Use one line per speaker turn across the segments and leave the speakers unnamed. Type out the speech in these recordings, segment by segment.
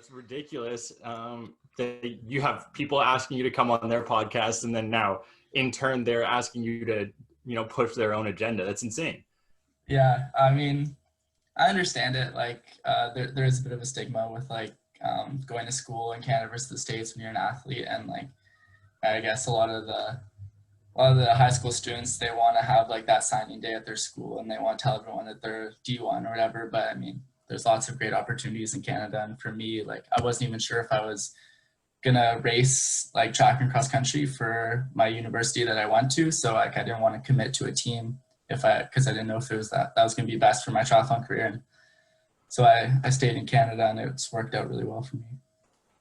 it's ridiculous that you have people asking you to come on their podcast, and then now in turn they're asking you to, push their own agenda. That's insane.
Yeah, I mean, I understand it. Like, there is a bit of a stigma with going to school in Canada versus the States when you're an athlete, and I guess a lot of the high school students, they want to have like that signing day at their school, and they want to tell everyone that they're D1 or whatever. But I mean, there's lots of great opportunities in Canada, and for me, I wasn't even sure if I was gonna race like track and cross country for my university that I went to, so I didn't want to commit to a team because I didn't know if it was that was going to be best for my triathlon career. And so I stayed in Canada, and it's worked out really well for me.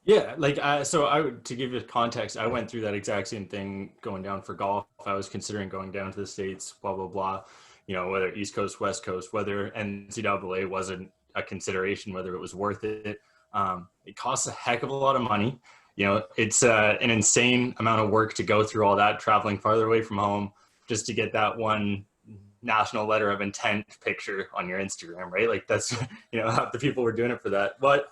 Yeah, to give you context, I went through that exact same thing going down for golf. I was considering going down to the States, blah, blah, blah, whether East Coast, West Coast, whether NCAA wasn't a consideration, whether it was worth it. It costs a heck of a lot of money. It's an insane amount of work to go through all that, traveling farther away from home just to get that one national letter of intent picture on your Instagram, right? Like that's, half the people were doing it for that. But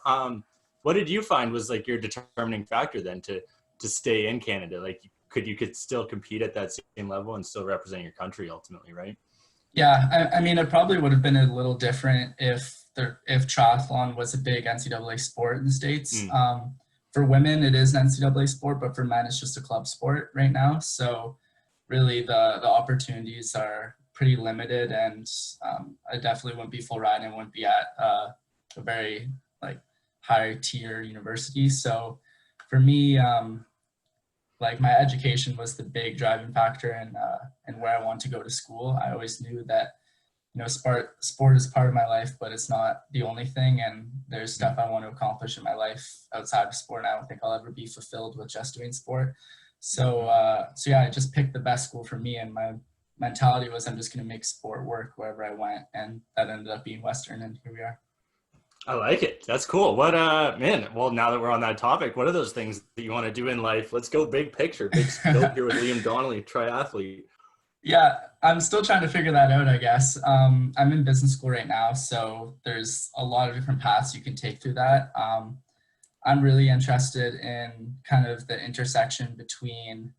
what did you find was like your determining factor then to stay in Canada? Like you could still compete at that same level and still represent your country ultimately, right?
Yeah, I mean, it probably would have been a little different if triathlon was a big NCAA sport in the States. For women, it is an NCAA sport, but for men, it's just a club sport right now. So really the opportunities are pretty limited, and I definitely wouldn't be full ride and wouldn't be at a very higher tier university. So for me, my education was the big driving factor and where I wanted to go to school. I always knew that, sport is part of my life, but it's not the only thing. And there's stuff I want to accomplish in my life outside of sport. And I don't think I'll ever be fulfilled with just doing sport. So yeah, I just picked the best school for me. And my mentality was I'm just going to make sport work wherever I went. And that ended up being Western, and here we are.
I like it. That's cool. What, man, well, now that we're on that topic, what are those things that you want to do in life? Let's go big picture, big scope here with Liam Donnelly, triathlete.
Yeah, I'm still trying to figure that out, I guess. I'm in business school right now, so there's a lot of different paths you can take through that. I'm really interested in kind of the intersection between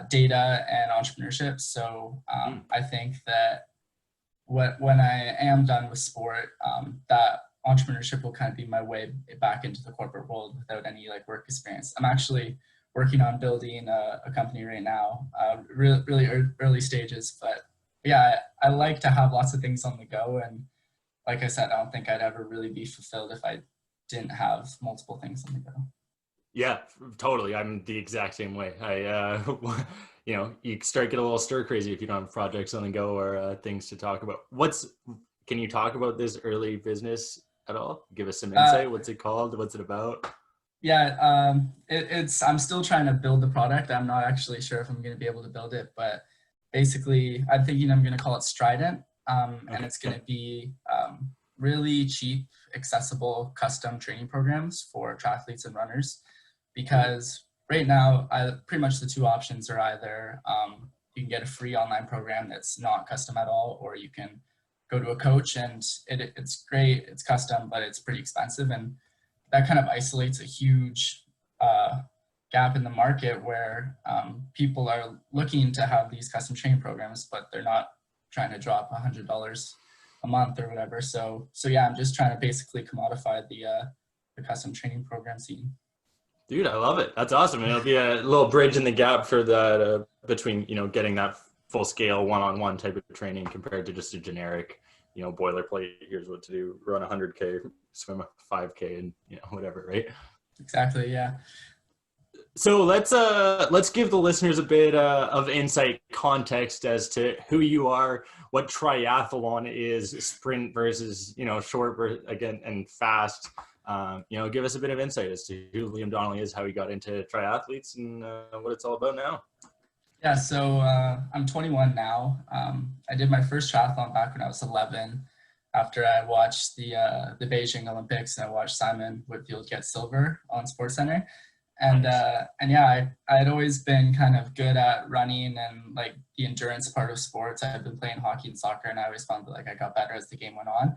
data and entrepreneurship. So I think that when I am done with sport, that entrepreneurship will kind of be my way back into the corporate world without any work experience. I'm actually working on building a company right now, really early stages, but yeah, I like to have lots of things on the go. And like I said, I don't think I'd ever really be fulfilled if I didn't have multiple things on the go.
Yeah, totally. I'm the exact same way. You start get a little stir crazy if you don't have projects on the go or things to talk about. Can you talk about this early business at all? Give us some insight. What's it called? What's it about?
Yeah, I'm still trying to build the product. I'm not actually sure if I'm going to be able to build it, but basically I'm thinking I'm going to call it Strident. And it's going to be really cheap, accessible, custom training programs for triathletes and runners. Because right now, pretty much the two options are either you can get a free online program that's not custom at all, or you can go to a coach and it's great, it's custom, but it's pretty expensive. And that kind of isolates a huge gap in the market where people are looking to have these custom training programs, but they're not trying to drop $100 a month or whatever. So yeah, I'm just trying to basically commodify the custom training program scene.
Dude, I love it. That's awesome. And it'll be a little bridge in the gap for that between, getting that full scale one-on-one type of training compared to just a generic, boilerplate. Here's what to do: run 100K, swim a 5K, and whatever, right?
Exactly. Yeah.
So let's give the listeners a bit of insight, context as to who you are, what triathlon is, sprint versus short again and fast. Give us a bit of insight as to who Liam Donnelly is, how he got into triathletes, and what it's all about now.
Yeah, so I'm 21 now. I did my first triathlon back when I was 11 after I watched the Beijing Olympics, and I watched Simon Whitfield get silver on SportsCenter. And yeah, I had always been kind of good at running and the endurance part of sports. I had been playing hockey and soccer, and I always found that I got better as the game went on.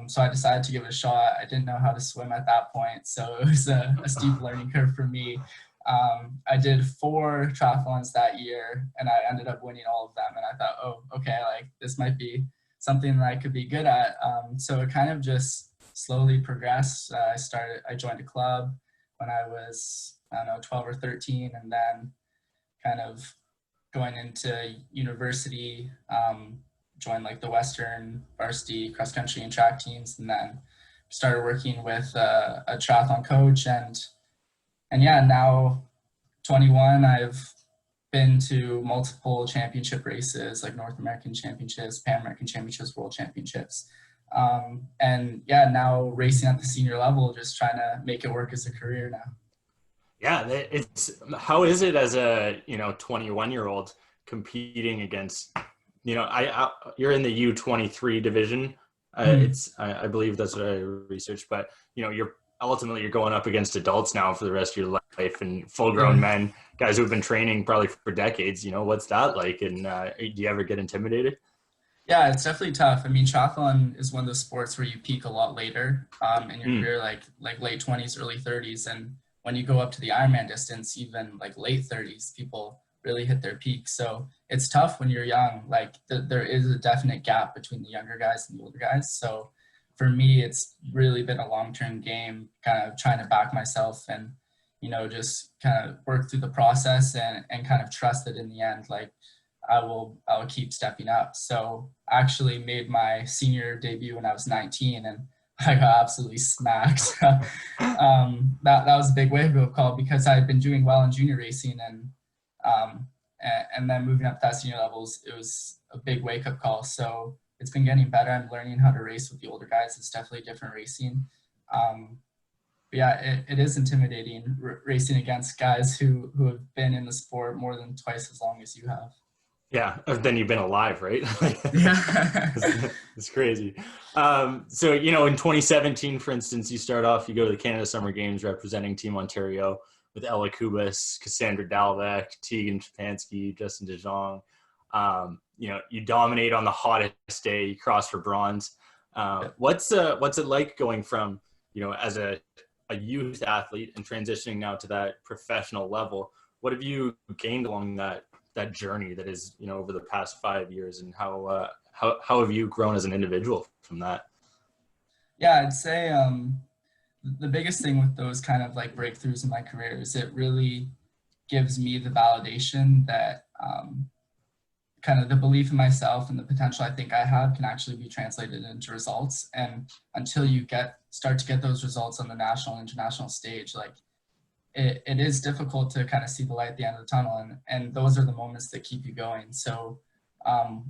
So I decided to give it a shot. I didn't know how to swim at that point, so it was a steep learning curve for me. I did 4 triathlons that year, and I ended up winning all of them. And I thought, oh, okay, like this might be something that I could be good at. So it kind of just slowly progressed. I joined a club when I was, I don't know, 12 or 13, and then kind of going into university, joined like the Western varsity cross country and track teams, and then started working with a triathlon coach. And yeah, now 21, I've been to multiple championship races, like North American championships, Pan American championships, world championships. And yeah, now racing at the senior level, just trying to make it work as a career now.
Yeah, it's how is it as a 21-year-old competing against you're in the U23 division. I believe that's what I researched, but you're going up against adults now for the rest of your life and full-grown men, guys who've been training probably for decades. What's that like? And do you ever get intimidated?
Yeah, it's definitely tough. I mean, triathlon is one of those sports where you peak a lot later in your career, like late 20s, early 30s. And when you go up to the Ironman distance, even like late 30s, people really hit their peak. So it's tough when you're young. Like there is a definite gap between the younger guys and the older guys. So for me, it's really been a long-term game, kind of trying to back myself and, just kind of work through the process and kind of trust that in the end, like I will keep stepping up. So I actually made my senior debut when I was 19, and I got absolutely smacked. That was a big wake-up call because I had been doing well in junior racing, and then moving up that senior levels, it was a big wake-up call. So it's been getting better. I'm learning how to race with the older guys. It's definitely different racing. But yeah, it is intimidating racing against guys who have been in the sport more than twice as long as you have.
Yeah, then you've been alive, right?
Yeah.
It's crazy. So, in 2017, for instance, you start off, you go to the Canada Summer Games representing Team Ontario with Ella Kubas, Cassandra Dalvec, Tegan Stefanski, Justin DeJong. You dominate on the hottest day, you cross for bronze. What's it like going from, as a youth athlete and transitioning now to that professional level? What have you gained along that journey that is, over the past 5 years, and how have you grown as an individual from that?
Yeah, I'd say the biggest thing with those kind of like breakthroughs in my career is it really gives me the validation that kind of the belief in myself and the potential I think I have can actually be translated into results. And until you start to get those results on the national and international stage, like it is difficult to kind of see the light at the end of the tunnel, and those are the moments that keep you going. So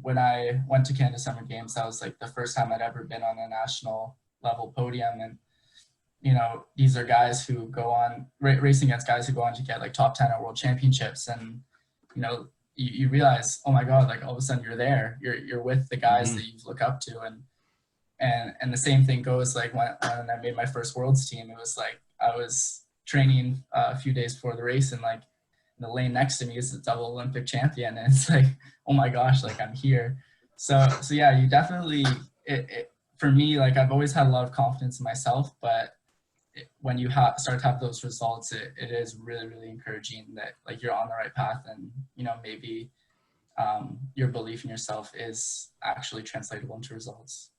when I went to Canada Summer Games, that was like the first time I'd ever been on a national level podium. And these are guys who go on racing against guys who go on to get like top 10 at world championships. And you realize, oh my God, like all of a sudden you're there, you're with the guys that you look up to. And the same thing goes like when I made my first world's team. It was like I was training a few days before the race, and like in the lane next to me is the double Olympic champion, and it's like, oh my gosh, like I'm here. So yeah, you definitely for me, like I've always had a lot of confidence in myself, but when you start to have those results, it is really, really encouraging that like you're on the right path, and maybe your belief in yourself is actually translatable into results.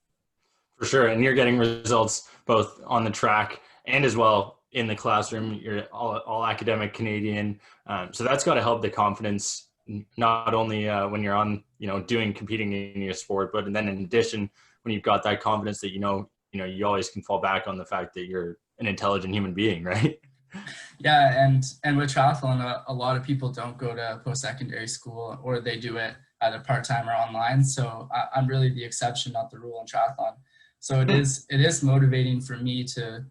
For sure. And you're getting results both on the track and as well in the classroom. You're all academic Canadian. So that's got to help the confidence, not only when you're on, competing in your sport, but then in addition, when you've got that confidence that, you always can fall back on the fact that you're an intelligent human being, right?
Yeah. And with triathlon, a lot of people don't go to post-secondary school, or they do it either part-time or online. So I'm really the exception, not the rule in triathlon. So it is motivating for me to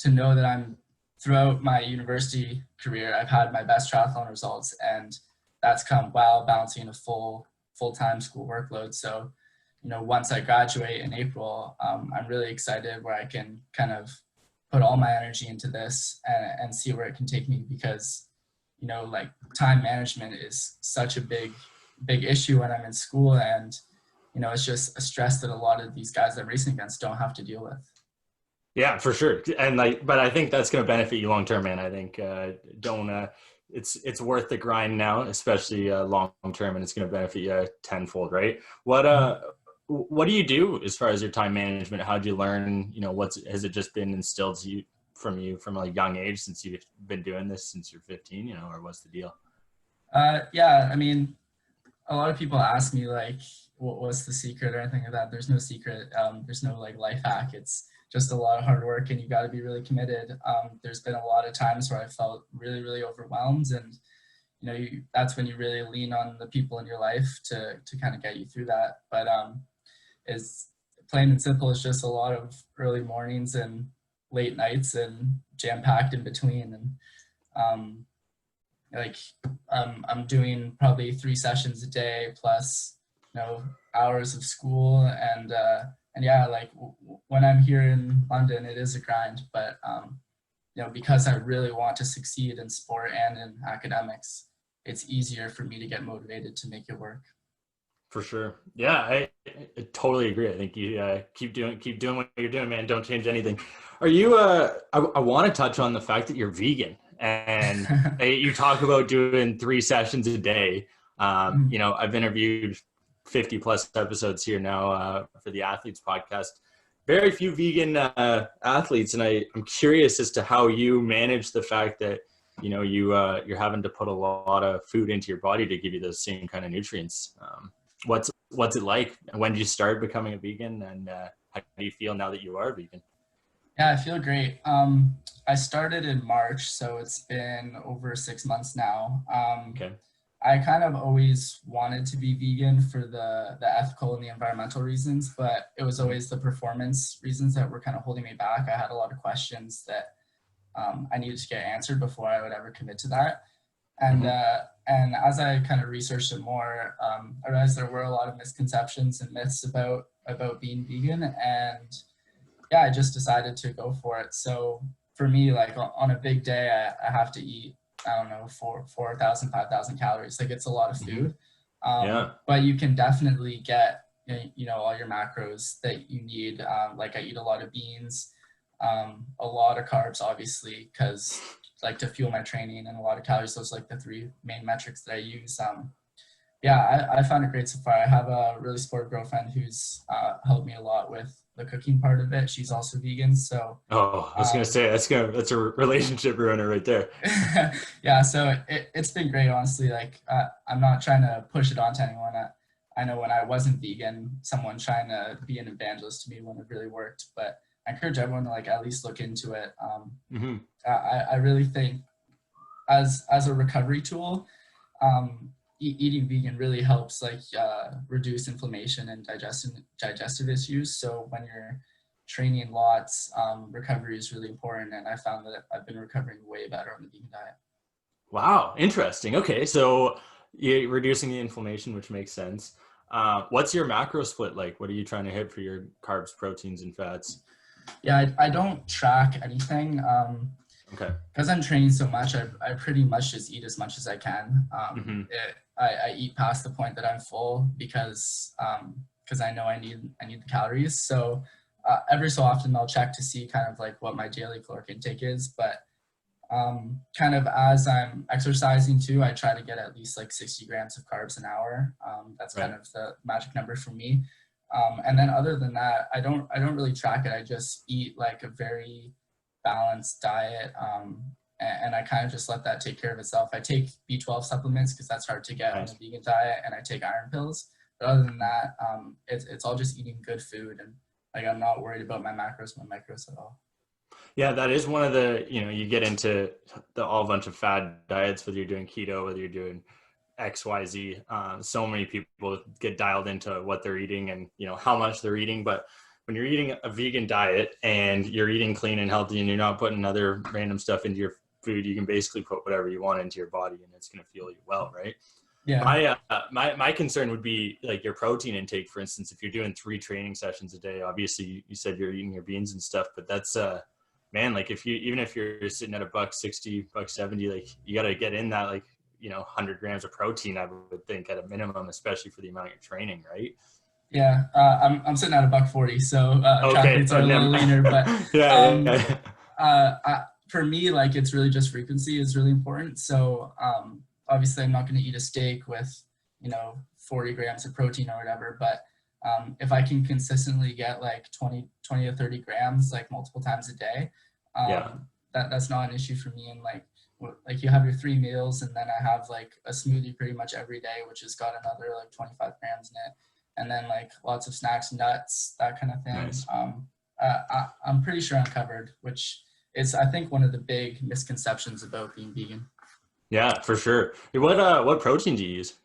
know that I'm throughout my university career, I've had my best triathlon results, and that's come while balancing a full-time school workload. So, once I graduate in April, I'm really excited where I can kind of put all my energy into this and see where it can take me, because, like time management is such a big issue when I'm in school. And it's just a stress that a lot of these guys that racing against don't have to deal with.
Yeah, for sure. And but I think that's going to benefit you long term, man. I think don't it's worth the grind now, especially long term, and it's going to benefit you tenfold, right? What do you do as far as your time management? How do you learn? Has it just been instilled to you from a young age, since you've been doing this since you're 15, or what's the deal?
Yeah, I mean, a lot of people ask me like, what's the secret or anything like that. There's no secret. There's no like life hack. It's just a lot of hard work, and you got to be really committed. There's been a lot of times where I felt really, really overwhelmed, and that's when you really lean on the people in your life to kind of get you through that. But is plain and simple. It's just a lot of early mornings and late nights and jam packed in between. And I'm doing probably 3 sessions a day plus hours of school, and yeah, like when I'm here in London, it is a grind, but because I really want to succeed in sport and in academics, it's easier for me to get motivated to make it work.
For sure. Yeah, I totally agree. I think you keep doing what you're doing, man. Don't change anything. Are you I want to touch on the fact that you're vegan, and you talk about doing 3 sessions a day. I've interviewed 50 plus episodes here now for the Athletes podcast. Very few vegan athletes, and I'm curious as to how you manage the fact that you're having to put a lot of food into your body to give you those same kind of nutrients. What's it like? When did you start becoming a vegan, and how do you feel now that you are vegan?
Yeah, I feel great. I started in March, so it's been over 6 months now.
Okay.
I kind of always wanted to be vegan for the ethical and the environmental reasons, but it was always the performance reasons that were kind of holding me back. I had a lot of questions that I needed to get answered before I would ever commit to that. And and as I kind of researched it more, I realized there were a lot of misconceptions and myths about being vegan, and yeah, I just decided to go for it. So for me, like on a big day, I have to eat, I don't know, 4,000, 5,000 calories. Like it's a lot of food. But you can definitely get, all your macros that you need. Like I eat a lot of beans, a lot of carbs, obviously, because like to fuel my training, and a lot of calories. Those are like the 3 main metrics that I use. Yeah, I found it great so far. I have a really supportive girlfriend who's helped me a lot with the cooking part of it. She's also vegan, so.
Oh, I was gonna say that's a relationship ruiner right there.
Yeah, so it's been great, honestly. Like I'm not trying to push it onto anyone. I know when I wasn't vegan, someone trying to be an evangelist to me wouldn't have really worked. But I encourage everyone to like at least look into it. I really think as a recovery tool, eating vegan really helps like reduce inflammation and digestive issues. So when you're training lots, recovery is really important, and I found that I've been recovering way better on the vegan diet.
Wow, interesting. Okay, so you're reducing the inflammation, which makes sense. What's your macro split like? What are you trying to hit for your carbs, proteins, and fats?
Yeah, I don't track anything.
Okay.
Because I'm training so much, I pretty much just eat as much as I can. I eat past the point that I'm full because I know I need the calories. So every so often I'll check to see kind of like what my daily caloric intake is. But kind of as I'm exercising too, I try to get at least like 60 grams of carbs an hour. That's kind of the magic number for me. And then other than that, I don't really track it. I just eat like a very balanced diet, and I kind of just let that take care of itself. I take B12 supplements because that's hard to get on a vegan diet, and I take iron pills. But other than that, it's all just eating good food, and like I'm not worried about my macros at all.
Yeah, that is one of the, you get into the all bunch of fad diets, whether you're doing keto, whether you're doing XYZ. So many people get dialed into what they're eating and, how much they're eating. But when you're eating a vegan diet and you're eating clean and healthy and you're not putting other random stuff into your food, you can basically put whatever you want into your body and it's going to fuel you well, right?
Yeah.
My concern would be like your protein intake, for instance. If you're doing 3 training sessions a day, obviously you said you're eating your beans and stuff, but that's man, like even if you're sitting at $1.60, $1.70, like you got to get in that 100 grams of protein, I would think, at a minimum, especially for the amount you're training, right?
Yeah, I'm sitting at a buck 40, so
Okay,
triathletes are a little leaner. But
yeah,
um,
yeah.
for me, like it's really just frequency is really important. So obviously, I'm not going to eat a steak with 40 grams of protein or whatever. But if I can consistently get like 20 to 30 grams like multiple times a day,
Yeah.
that's not an issue for me. And like you have your 3 meals, and then I have like a smoothie pretty much every day, which has got another like 25 grams in it, and then like lots of snacks, nuts, that kind of thing.
Nice.
I'm pretty sure I'm covered, which is I think one of the big misconceptions about being vegan.
Yeah, for sure. What protein do you use?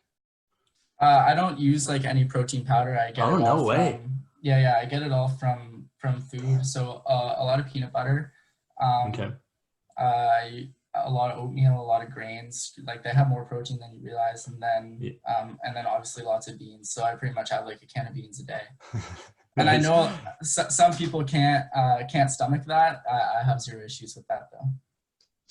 I don't use like any protein powder. I get
Oh,
it all
no way.
from I get it all from food. So a lot of peanut butter,
Okay.
um, a lot of oatmeal, a lot of grains. Like they have more protein than you realize,
Yeah.
and then obviously lots of beans. So I pretty much have like a can of beans a day. And I
Nice.
know some people can't stomach that. I have zero issues with that though.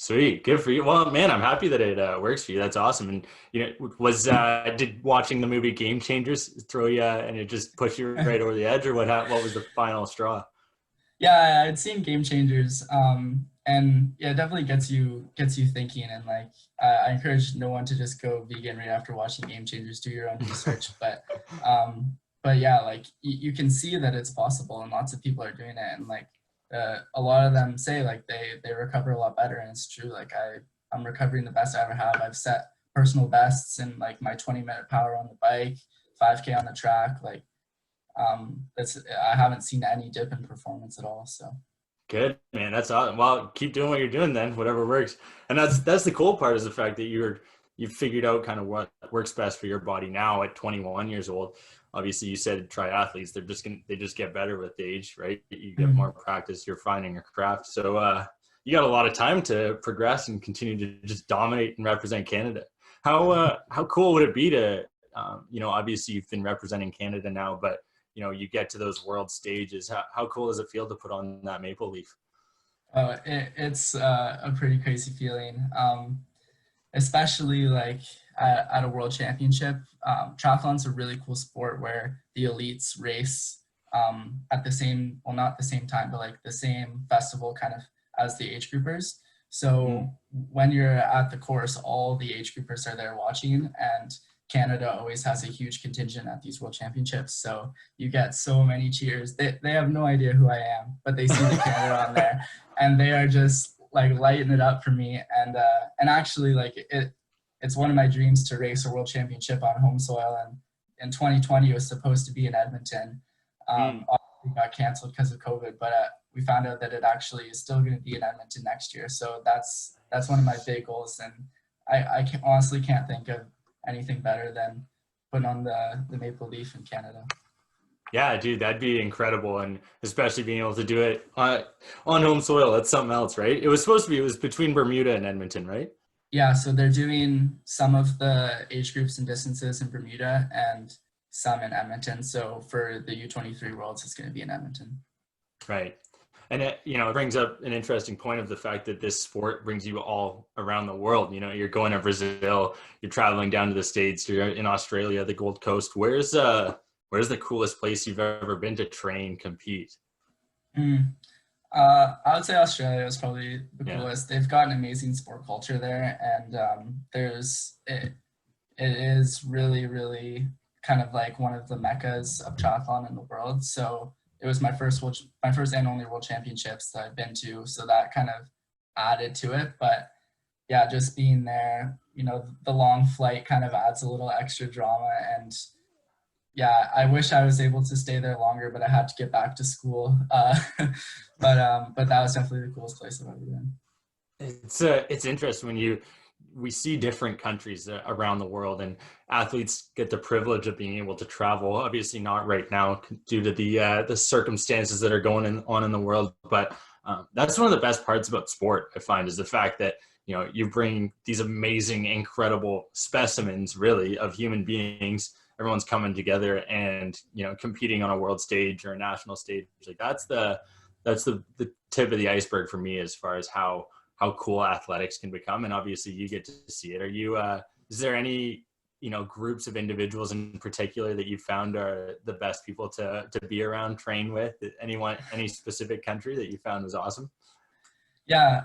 Sweet. Good for you. Well, man, I'm happy that it works for you. That's awesome. And did watching the movie Game Changers throw you and it just push you right over the edge, or what was the final straw?
Yeah, I'd seen Game Changers, and yeah, it definitely gets you thinking. And like, I encourage no one to just go vegan right after watching Game Changers. Do your own research, but yeah, like you can see that it's possible, and lots of people are doing it. And like, a lot of them say like they recover a lot better, and it's true. Like I'm recovering the best I ever have. I've set personal bests in like my 20-minute power on the bike, 5K on the track, like it's I haven't seen any dip in performance at all. So
Good, man. That's awesome. Well, keep doing what you're doing then, whatever works. And that's the cool part, is the fact that you've figured out kind of what works best for your body now at 21 years old. Obviously, you said triathletes, they just get better with age, right? You get more practice, you're finding your craft. So you got a lot of time to progress and continue to just dominate and represent Canada. How cool would it be to obviously you've been representing Canada now, but you get to those world stages. How cool does it feel to put on that maple leaf?
it's a pretty crazy feeling, especially like at a world championship. Triathlon's a really cool sport where the elites race at the same, well, not the same time, but like the same festival kind of as the age groupers. So
Mm.
when you're at the course, all the age groupers are there watching, and Canada always has a huge contingent at these world championships. So you get so many cheers. They have no idea who I am, but they see the Canada on there, and they are just like lighting it up for me. And actually, like it's one of my dreams to race a world championship on home soil. And in 2020, it was supposed to be in Edmonton.
Mm.
Obviously got canceled because of COVID, but we found out that it actually is still going to be in Edmonton next year. So that's one of my big goals, and honestly can't think of anything better than putting on the maple leaf in Canada.
Yeah, dude, that'd be incredible, and especially being able to do it on home soil. That's something else, right? It was between Bermuda and Edmonton, right?
Yeah, so they're doing some of the age groups and distances in Bermuda and some in Edmonton. So for the U23 Worlds, it's going to be in Edmonton.
Right. And it brings up an interesting point of the fact that this sport brings you all around the world. You're going to Brazil, you're traveling down to the States, you're in Australia, the Gold Coast. Where's the coolest place you've ever been to train, compete?
Mm. I would say Australia is probably the
Yeah.
coolest. They've got an amazing sport culture there, and it is really, really kind of like one of the meccas of triathlon in the world. So it was my first and only world championships that I've been to. So that kind of added to it. But yeah, just being there, the long flight kind of adds a little extra drama. And yeah, I wish I was able to stay there longer, but I had to get back to school. But that was definitely the coolest place I've ever been.
It's interesting when we see different countries around the world, and athletes get the privilege of being able to travel. Obviously, not right now due to the circumstances that are on in the world. But that's one of the best parts about sport, I find, is the fact that you bring these amazing, incredible specimens, really, of human beings. Everyone's coming together and competing on a world stage or a national stage. Like that's the tip of the iceberg for me as far as how cool athletics can become. And obviously you get to see it. Is there any groups of individuals in particular that you found are the best people to be around, train with? Any specific country that you found was awesome?
Yeah,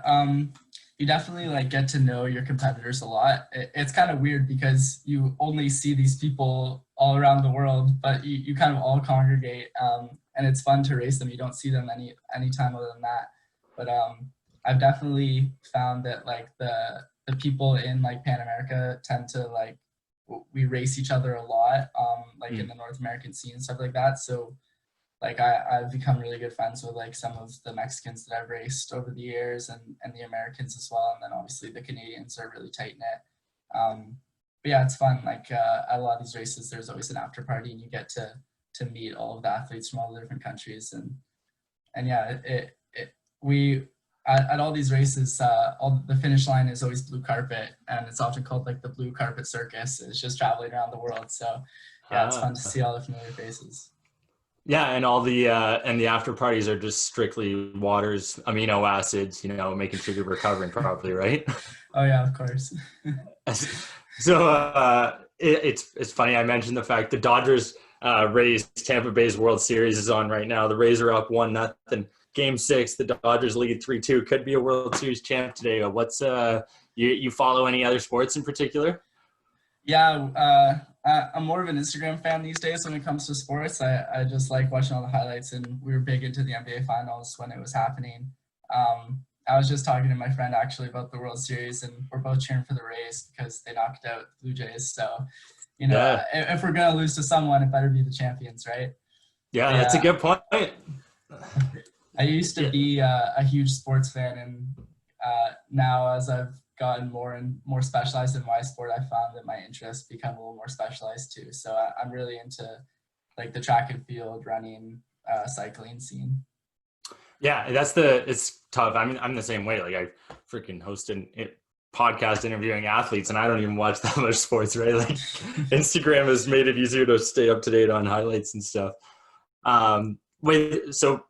you definitely like get to know your competitors a lot. It's kind of weird because you only see these people all around the world, but you kind of all congregate, and it's fun to race them. You don't see them any time other than that. But I've definitely found that like the people in like Pan America tend to like we race each other a lot, like in the North American scene and stuff like that. So like I've become really good friends with like some of the Mexicans that I've raced over the years, and the Americans as well. And then obviously the Canadians are really tight knit. But yeah, it's fun. Like at a lot of these races, there's always an after party, and you get to meet all of the athletes from all the different countries. And yeah, we at all these races, all the finish line is always blue carpet, and it's often called like the blue carpet circus. It's just traveling around the world. So yeah, it's fun to see all the familiar faces.
Yeah, and all the after parties are just strictly waters, amino acids, making sure you're recovering properly, right?
Oh yeah, of course.
So it's funny. I mentioned the fact the Dodgers Rays Tampa Bay's World Series is on right now. The Rays are up 1-0. Game 6, the Dodgers lead 3-2. Could be a World Series champ today. What's you follow any other sports in particular?
Yeah, I'm more of an Instagram fan these days when it comes to sports. I just like watching all the highlights, and we were big into the NBA Finals when it was happening. I was just talking to my friend actually about the World Series, and we're both cheering for the Rays because they knocked out the Blue Jays. So,
Yeah.
if we're gonna lose to someone, it better be the champions, right?
Yeah,
But
that's a
yeah,
good point.
I used to
Yeah.
be a huge sports fan, and now as I've gotten more and more specialized in my sport, I found that my interests become a little more specialized too. So I'm really into like the track and field, running, cycling scene.
Yeah, it's tough. I mean, I'm the same way. Like I freaking hosted podcast interviewing athletes, and I don't even watch that much sports, right? Like Instagram has made it easier to stay up to date on highlights and stuff. So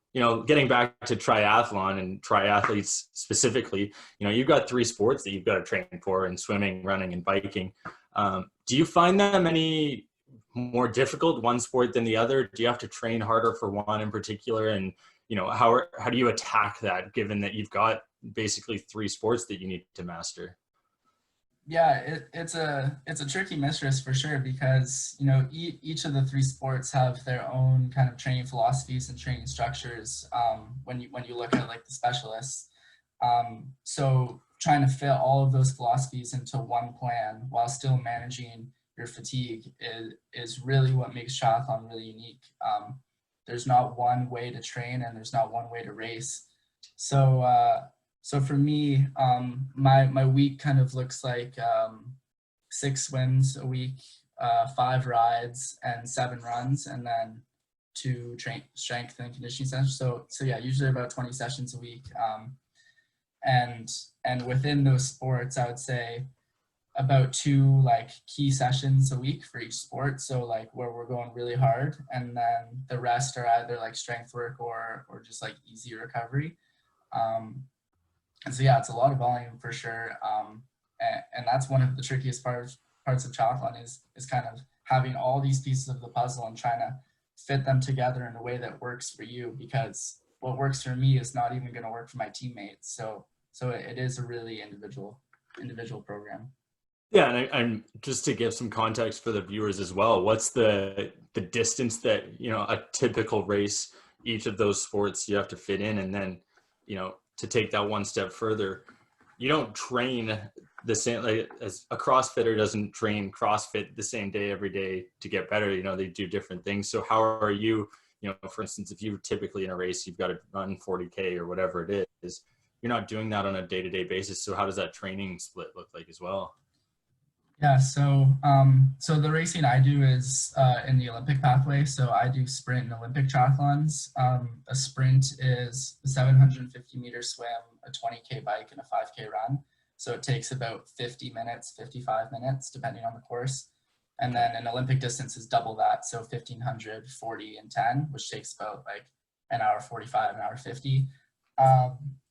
getting back to triathlon and triathletes specifically, you've got 3 sports that you've got to train for, and swimming, running, and biking. Do you find them any more difficult, one sport than the other? Do you have to train harder for one in particular? And how do you attack that, given that you've got basically 3 sports that you need to master?
Yeah, it's a tricky mistress for sure, because each of the 3 sports have their own kind of training philosophies and training structures. When you look at like the specialists, so trying to fit all of those philosophies into one plan while still managing your fatigue is really what makes triathlon really unique. There's not one way to train, and there's not one way to race. So for me, my week kind of looks like 6 swims a week, 5 rides, and 7 runs, and then 2 strength and conditioning sessions. So yeah, usually about 20 sessions a week. And within those sports, I would say about 2 like key sessions a week for each sport. So like where we're going really hard, and then the rest are either like strength work or just like easy recovery. And so yeah, it's a lot of volume for sure. And that's one of the trickiest parts of triathlon is kind of having all these pieces of the puzzle and trying to fit them together in a way that works for you, because what works for me is not even going to work for my teammates. So it is a really individual program.
Yeah, and I'm just to give some context for the viewers as well. What's the distance that a typical race, each of those sports you have to fit in, and then to take that one step further, you don't train the same, like as a CrossFitter doesn't train CrossFit the same day every day to get better. They do different things. So how are you? For instance, if you're typically in a race, you've got to run 40K or whatever it is. You're not doing that on a day-to-day basis. So how does that training split look like as well?
Yeah, so the racing I do is in the Olympic pathway. So I do sprint and Olympic triathlons. A sprint is a 750-meter swim, a 20K bike, and a 5K run. So it takes about 50 minutes, 55 minutes, depending on the course. And then an Olympic distance is double that, so 1,500, 40, and 10, which takes about like an hour 45, an hour 50.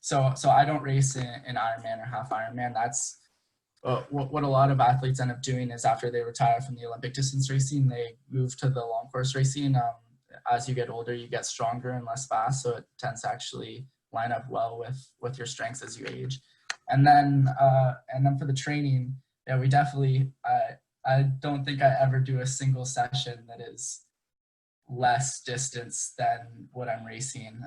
So I don't race in Ironman or half Ironman. what a lot of athletes end up doing is after they retire from the Olympic distance racing, they move to the long course racing. As you get older, you get stronger and less fast, so it tends to actually line up well with your strengths as you age. And then for the training, yeah, we definitely. I don't think I ever do a single session that is less distance than what I'm racing.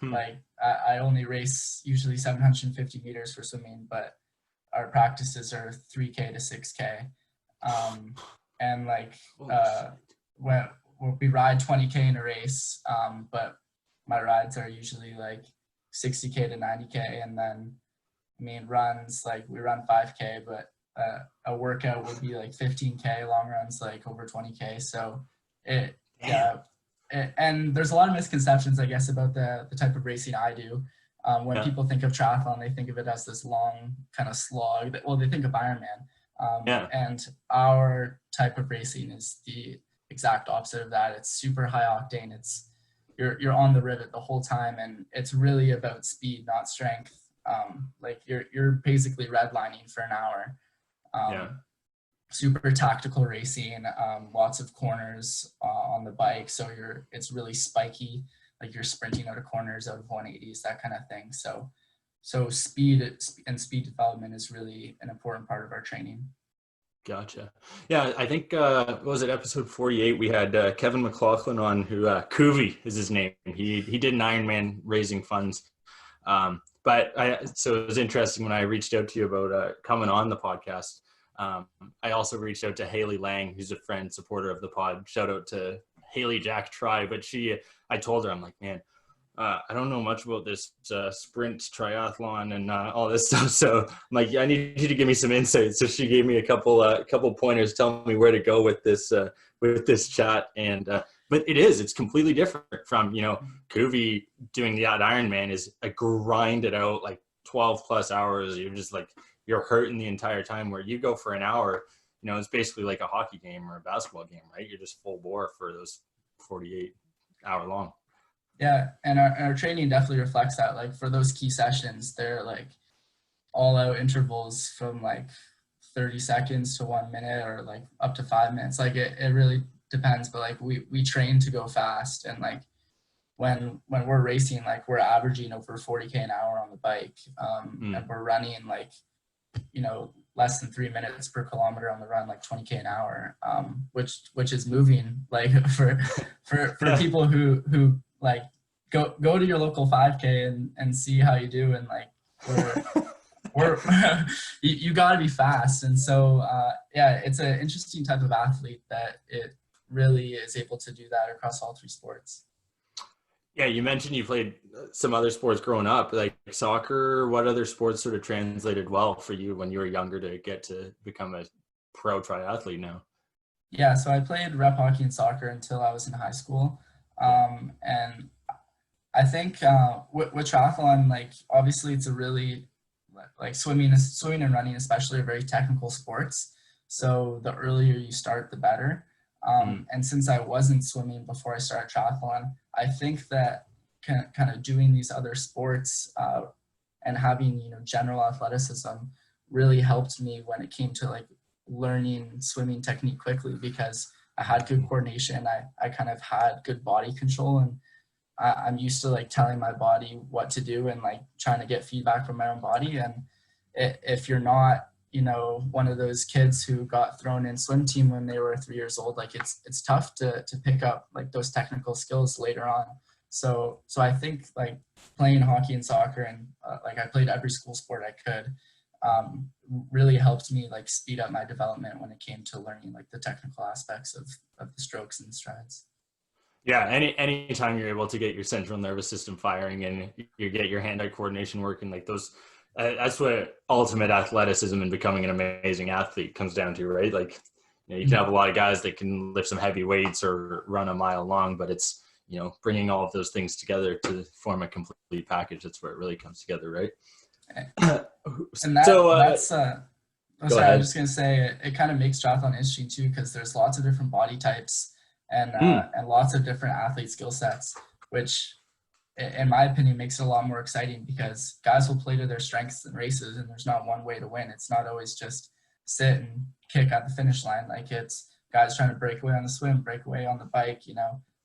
Like I only race usually 750 meters for swimming, but our practices are 3K to 6K. And like when we ride 20K in a race, but my rides are usually like 60K to 90K. And then, I mean, runs, like we run 5K, but a workout would be like 15K, long runs like over 20K. So and there's a lot of misconceptions, I guess, about the type of racing I do. When people think of triathlon, they think of it as this long kind of slog. Well, they think of Ironman. And our type of racing is the exact opposite of that. It's super high octane. It's you're on the rivet the whole time, and it's really about speed, not strength. Like you're basically redlining for an hour. Super tactical racing, lots of corners on the bike, so it's really spiky, like you're sprinting out of corners, out of 180s, that kind of thing. So speed and speed development is really an important part of our training.
Gotcha. Yeah, I think what was it, episode 48? We had Kevin McLaughlin on, who Coovey is his name. He did an Ironman raising funds. So it was interesting when I reached out to you about coming on the podcast. I also reached out to Haley Lang, who's a friend, supporter of the pod. Shout out to Haley Jack Try. But I told her, I'm like, man, I don't know much about this sprint triathlon and all this stuff. So I'm like, I need you to give me some insight. So she gave me a couple pointers, telling me where to go with this chat. And but it's completely different from, Coovey doing the Ironman is a grinded out like 12 plus hours. You're just like, you're hurting the entire time, where you go for an hour, it's basically like a hockey game or a basketball game, right? You're just full bore for those 48 hour long.
Yeah. And our training definitely reflects that. Like for those key sessions, they're like all out intervals from like 30 seconds to 1 minute, or like up to 5 minutes. Like it really depends, but like we train to go fast. And like when we're racing, like we're averaging over 40K an hour on the bike. And we're running like, less than 3 minutes per kilometer on the run, like 20K an hour, which is moving, like for people who like go to your local 5K and see how you do. And like we're you got to be fast. And so it's an interesting type of athlete that it really is able to do that across all three sports.
Yeah, you mentioned you played some other sports growing up, like soccer. What other sports sort of translated well for you when you were younger to get to become a pro triathlete now?
Yeah, so I played rep hockey and soccer until I was in high school. And I think with triathlon, like obviously it's a really, like swimming and running especially, are very technical sports. So the earlier you start, the better. And since I wasn't swimming before I started triathlon, I think that kind of doing these other sports and having, general athleticism really helped me when it came to like learning swimming technique quickly, because I had good coordination. I kind of had good body control, and I'm used to like telling my body what to do and like trying to get feedback from my own body. And if you're not, one of those kids who got thrown in swim team when they were 3 years old, like it's tough to pick up like those technical skills later on. So I think like playing hockey and soccer, and like I played every school sport I could, really helped me like speed up my development when it came to learning like the technical aspects of the strokes and strides.
Yeah, anytime you're able to get your central nervous system firing and you get your hand-eye coordination working, like those, that's what ultimate athleticism and becoming an amazing athlete comes down to, right? Like, you can have a lot of guys that can lift some heavy weights or run a mile long, but it's, bringing all of those things together to form a complete package. That's where it really comes together, right?
And that's sorry, I was just gonna say it kind of makes triathlon interesting too, because there's lots of different body types and lots of different athlete skill sets, which in my opinion, makes it a lot more exciting because guys will play to their strengths in races, and there's not one way to win. It's not always just sit and kick at the finish line. Like, it's guys trying to break away on the swim, break away on the bike,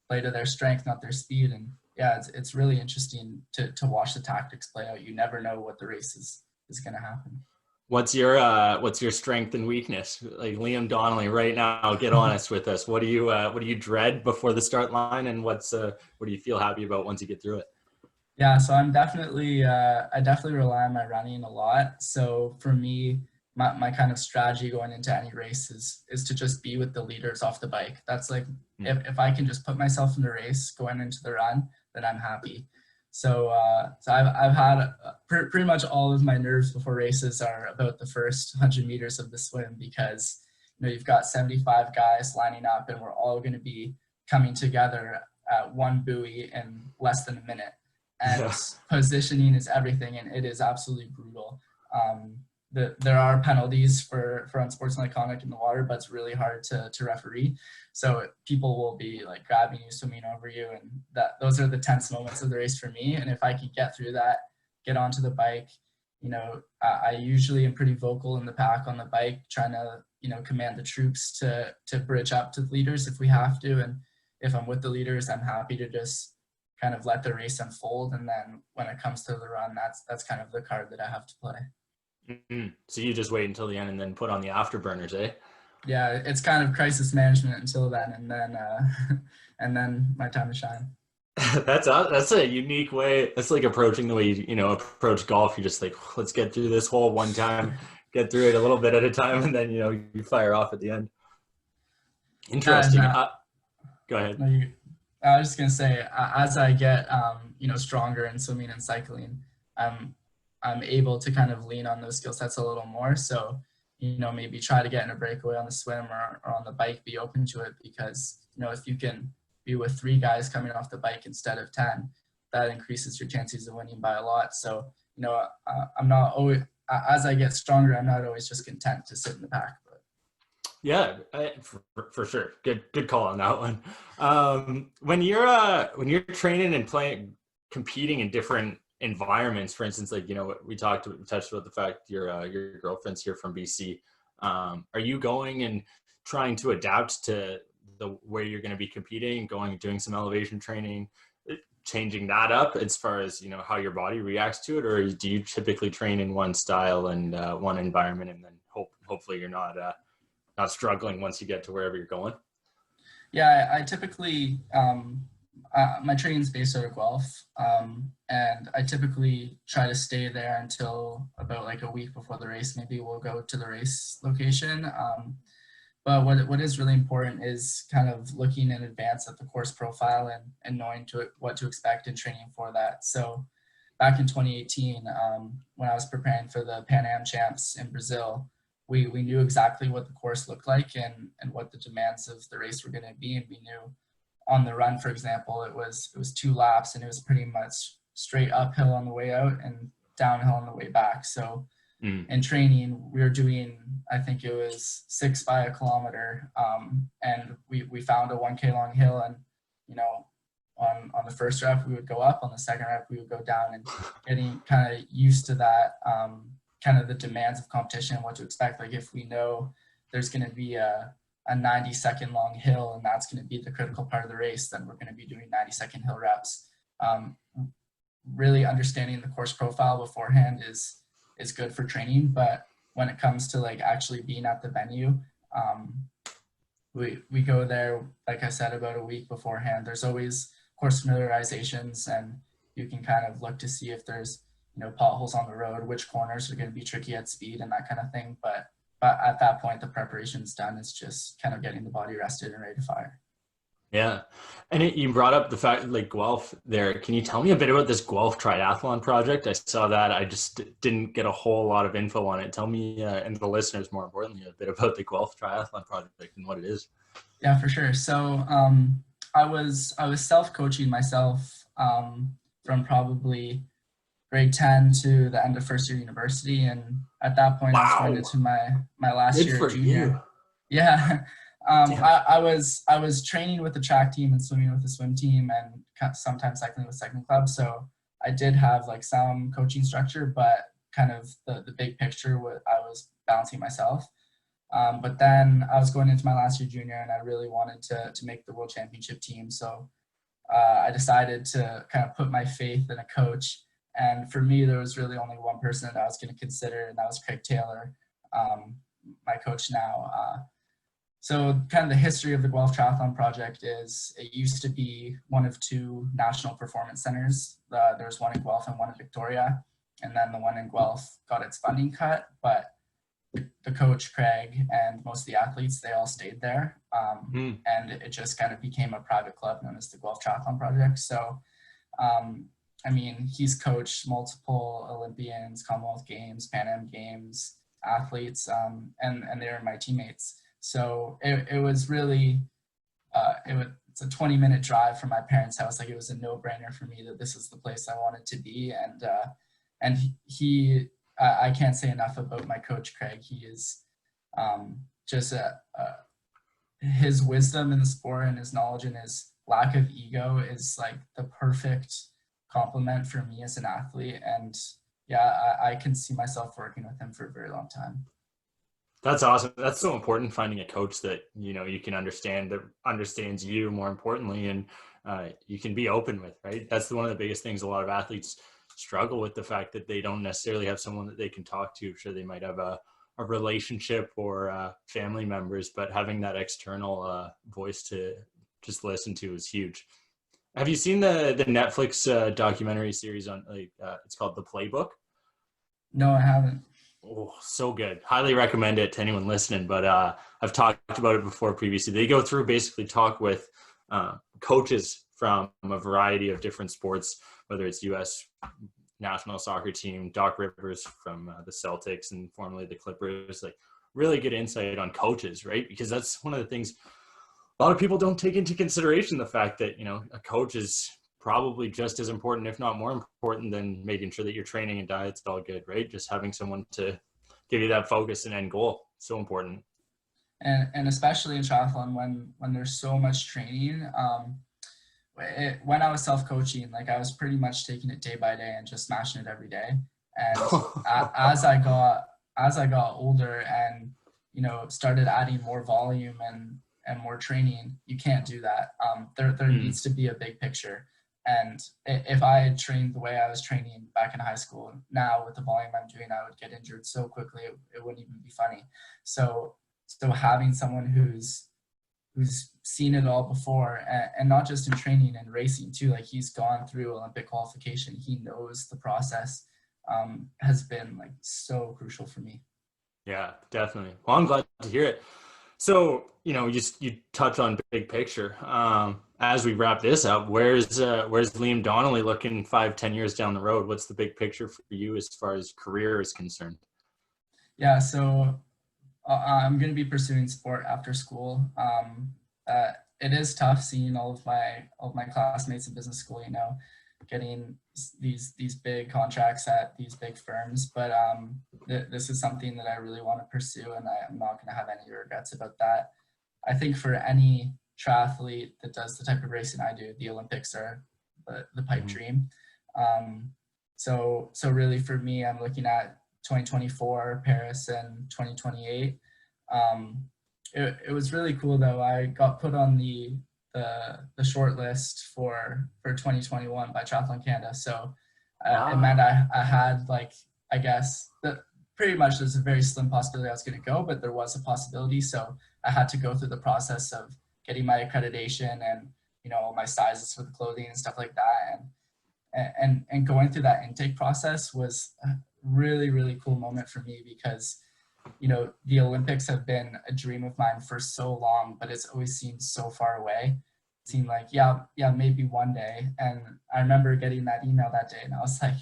play to their strength, not their speed. And yeah, it's really interesting to watch the tactics play out. You never know what the race is going to happen.
What's your strength and weakness? Like Liam Donnelly right now, get honest with us. What do you dread before the start line, and what do you feel happy about once you get through it?
Yeah, so I definitely rely on my running a lot. So for me, my kind of strategy going into any race is to just be with the leaders off the bike. That's like, if I can just put myself in the race going into the run, then I'm happy. So I've had pretty much all of my nerves before races are about the first 100 meters of the swim, because you've got 75 guys lining up, and we're all going to be coming together at one buoy in less than a minute. And positioning is everything, and it is absolutely brutal. There are penalties for unsportsmanlike conduct in the water, but it's really hard to referee. So people will be like grabbing you, swimming over you, and those are the tense moments of the race for me. And if I can get through that, get onto the bike, I usually am pretty vocal in the pack on the bike, trying to command the troops to bridge up to the leaders if we have to. And if I'm with the leaders, I'm happy to just kind of let the race unfold. And then when it comes to the run, that's kind of the card that I have to play.
Mm-hmm. So you just wait until the end and then put on the afterburners, eh?
Yeah, it's kind of crisis management until then, and then my time to shine.
That's a unique way. That's like approaching the way you approach golf. You're just like, let's get through this hole one time, get through it a little bit at a time, and then you fire off at the end. Interesting. Go ahead.
I was just gonna say, as I get stronger in swimming and cycling, I'm able to kind of lean on those skill sets a little more. So, maybe try to get in a breakaway on the swim or on the bike, be open to it, because, if you can be with 3 guys coming off the bike instead of 10, that increases your chances of winning by a lot. So, I'm not always, as I get stronger, I'm not always just content to sit in the pack. But.
Yeah, for sure. Good call on that one. When you're training and competing in different environments, for instance, like we touched about the fact your girlfriend's here from BC. Are you going and trying to adapt to the where you're going to be competing, doing some elevation training, changing that up as far as how your body reacts to it, or do you typically train in one style and one environment, and then hopefully you're not struggling once you get to wherever you're going?
Yeah, I typically my training's based out of Guelph, and I typically try to stay there until about like a week before the race. Maybe we'll go to the race location. But what is really important is kind of looking in advance at the course profile and knowing what to expect and training for that. So back in 2018, when I was preparing for the Pan Am Champs in Brazil, we knew exactly what the course looked like and what the demands of the race were going to be. And we knew on the run, for example, it was 2 laps, and it was pretty much straight uphill on the way out and downhill on the way back. So in training, we were doing, I think it was 6 by a kilometer, and we found a 1K long hill, and on the first rep we would go up, on the second rep we would go down, and getting kind of used to that, kind of the demands of competition and what to expect. Like, if we know there's going to be a 90-second long hill and that's going to be the critical part of the race, then we're going to be doing 90-second hill reps. Really understanding the course profile beforehand is good for training, but when it comes to like actually being at the venue, we go there, like I said, about a week beforehand. There's always course familiarizations, and you can kind of look to see if there's potholes on the road, which corners are going to be tricky at speed, and that kind of thing. But at that point, the preparation's done. It's just kind of getting the body rested and ready to fire.
Yeah. And you brought up the fact, like, Guelph there. Can you tell me a bit about this Guelph triathlon project? I saw that. I just didn't get a whole lot of info on it. Tell me, and the listeners, more importantly, a bit about the Guelph triathlon project and what it is.
Yeah, for sure. So I was self-coaching myself from probably grade 10 to the end of first year university. And at that point, I was going into my last year junior. Yeah.
Damn.
I was training with the track team and swimming with the swim team and sometimes cycling with cycling club. So I did have like some coaching structure, but kind of the big picture I was balancing myself. But then I was going into my last year junior and I really wanted to make the world championship team. So I decided to kind of put my faith in a coach. And for me, there was really only one person that I was going to consider, and that was Craig Taylor, my coach now. So kind of the history of the Guelph Triathlon Project is it used to be one of two national performance centers. There's one in Guelph and one in Victoria. And then the one in Guelph got its funding cut, but the coach, Craig, and most of the athletes, they all stayed there. And it just kind of became a private club known as the Guelph Triathlon Project. So, I mean, he's coached multiple Olympians, Commonwealth Games, Pan Am Games, athletes, and they're my teammates. So it was really, it's a 20-minute drive from my parents' house. Like, it was a no-brainer for me that this is the place I wanted to be. And he I can't say enough about my coach, Craig. He is just his wisdom in the sport and his knowledge and his lack of ego is like the perfect compliment for me as an athlete. And yeah, I can see myself working with him for a very long time.
That's awesome. That's so important, finding a coach that, you know, you can understand, that understands you more importantly, and you can be open with, right? That's one of the biggest things a lot of athletes struggle with, the fact that they don't necessarily have someone that they can talk to. Sure, they might have a relationship or family members, but having that external voice to just listen to is huge. Have you seen the Netflix documentary series on it's called The Playbook?
No, I haven't.
Oh, so good. Highly recommend it to anyone listening. But I've talked about it before previously. They go through, basically talk with coaches from a variety of different sports, whether it's U.S. national soccer team, Doc Rivers from the Celtics and formerly the Clippers. Like, really good insight on coaches, right? Because that's one of the things a lot of people don't take into consideration, the fact that, you know, a coach is probably just as important, if not more important, than making sure that your training and diet's all good, right? Just having someone to give you that focus and end goal. So important.
And especially in triathlon when there's so much training, when I was self-coaching, like I was pretty much taking it day by day and just smashing it every day. And as I got older and, you know, started adding more volume and more training, you can't do that. There needs to be a big picture. And if I had trained the way I was training back in high school, now with the volume I'm doing, I would get injured so quickly it wouldn't even be funny. So having someone who's seen it all before, and not just in training and racing too, like he's gone through Olympic qualification, he knows the process, has been like so crucial for me.
Yeah, definitely. Well, I'm glad to hear it. So, you know, you touch on big picture. As we wrap this up, where's Liam Donnelly looking 5-10 years down the road? What's the big picture for you as far as career is concerned?
Yeah, so I'm going to be pursuing sport after school. It is tough seeing all of my classmates in business school, you know, getting these big contracts at these big firms. But this is something that I really want to pursue, and I'm not going to have any regrets about that. I think for any triathlete that does the type of racing I do, the Olympics are the pipe dream. So really for me, I'm looking at 2024 Paris and 2028. It was really cool though. I got put on the short list for 2021 by Triathlon Canada. So it meant I had, like, I guess that pretty much there's a very slim possibility I was going to go, but there was a possibility. So I had to go through the process of getting my accreditation and, you know, my sizes for the clothing and stuff like that. And going through that intake process was a really, really cool moment for me because, you know, the Olympics have been a dream of mine for so long, but it's always seemed so far away. It seemed like, yeah, maybe one day. And I remember getting that email that day and I was like,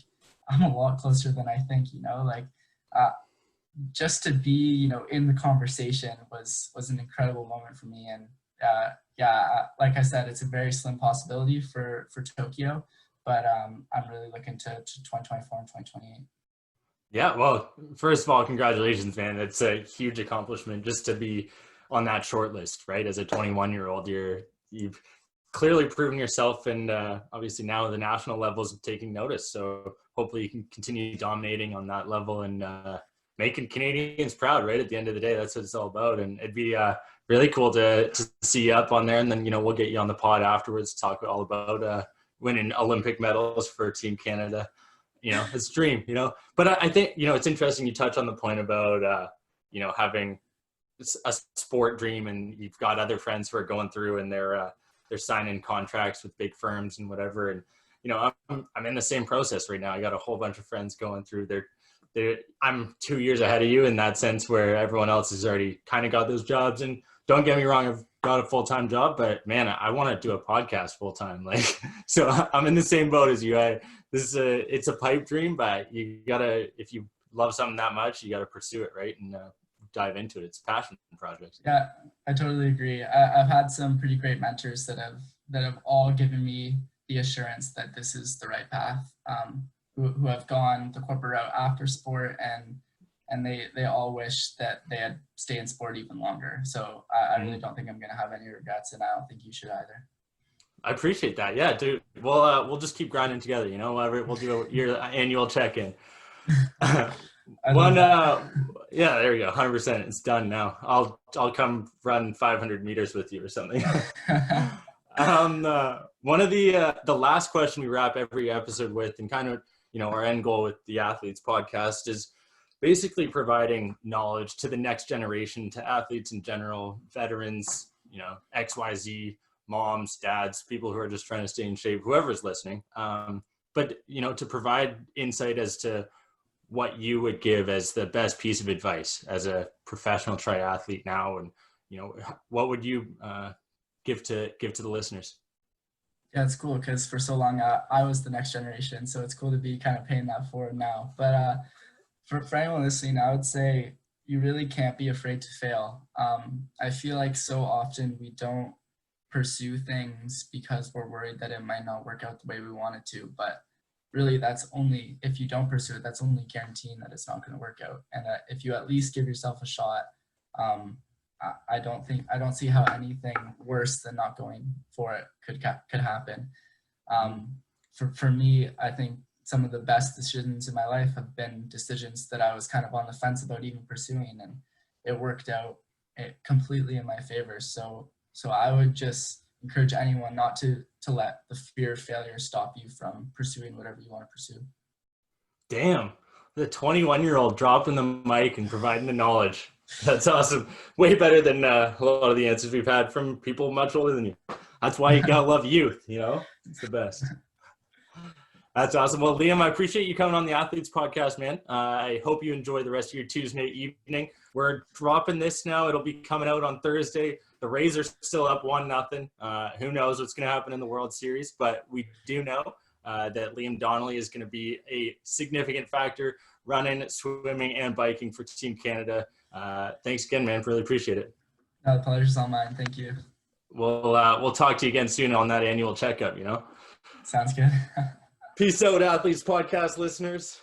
I'm a lot closer than I think, you know, like just to be, you know, in the conversation was an incredible moment for me. And like I said, it's a very slim possibility for Tokyo, but I'm really looking to 2024 and 2028.
Yeah, well, first of all, congratulations, man. It's a huge accomplishment just to be on that short list, right? As a 21-year-old, you've clearly proven yourself, and obviously now the national levels of taking notice. So hopefully you can continue dominating on that level and making Canadians proud, right? At the end of the day, that's what it's all about. And it'd be really cool to see you up on there, and then we'll get you on the pod afterwards to talk all about winning Olympic medals for Team Canada. It's a dream. But I think it's interesting you touch on the point about having a sport dream, and you've got other friends who are going through and they're signing contracts with big firms and whatever. And I'm in the same process right now. I got a whole bunch of friends going through I'm 2 years ahead of you in that sense, where everyone else has already kind of got those jobs. And don't get me wrong, I've got a full-time job, but man, I want to do a podcast full-time. So I'm in the same boat as you. It's a pipe dream, but you gotta, if you love something that much, you gotta pursue it, right? And dive into it. It's a passion project.
Yeah, I totally agree. I've had some pretty great mentors that have all given me the assurance that this is the right path. Who have gone the corporate route after sport, and they all wish that they had stayed in sport even longer. So I really don't think I'm going to have any regrets, and I don't think you should either. I
appreciate that. Yeah, dude. We'll just keep grinding together. We'll do your annual check-in. Yeah, there we go. 100%. It's done now. I'll come run 500 meters with you or something. One of the last question we wrap every episode with, and kind of our end goal with the Athletes podcast, is basically providing knowledge to the next generation, to athletes in general, veterans, XYZ, moms, dads, people who are just trying to stay in shape, whoever's listening. But to provide insight as to what you would give as the best piece of advice as a professional triathlete now, and what would you give to the listeners?
Yeah, it's cool because for so long I was the next generation, so it's cool to be kind of paying that forward now. But for anyone listening, I would say you really can't be afraid to fail. I feel like so often we don't pursue things because we're worried that it might not work out the way we want it to, but really that's only, if you don't pursue it, that's only guaranteeing that it's not going to work out. And if you at least give yourself a shot, I don't see how anything worse than not going for it could happen. For me, I think some of the best decisions in my life have been decisions that I was kind of on the fence about even pursuing, and it worked out completely in my favor. So I would just encourage anyone not to let the fear of failure stop you from pursuing whatever you want to pursue.
Damn, the 21-year-old dropping the mic and providing the knowledge. That's awesome. Way better than a lot of the answers we've had from people much older than you. That's why you gotta love youth, It's the best. That's awesome. Well, Liam, I appreciate you coming on the Athletes podcast, man. I hope you enjoy the rest of your Tuesday evening. We're dropping this now. It'll be coming out on Thursday. The Rays are still up 1-0. Who knows what's going to happen in the World Series, but we do know that Liam Donnelly is going to be a significant factor running, swimming, and biking for Team Canada. Thanks again, man. Really appreciate it.
No, the pleasure's all mine. Thank you.
We'll talk to you again soon on that annual checkup,
Sounds good.
Peace out, Athletes podcast listeners.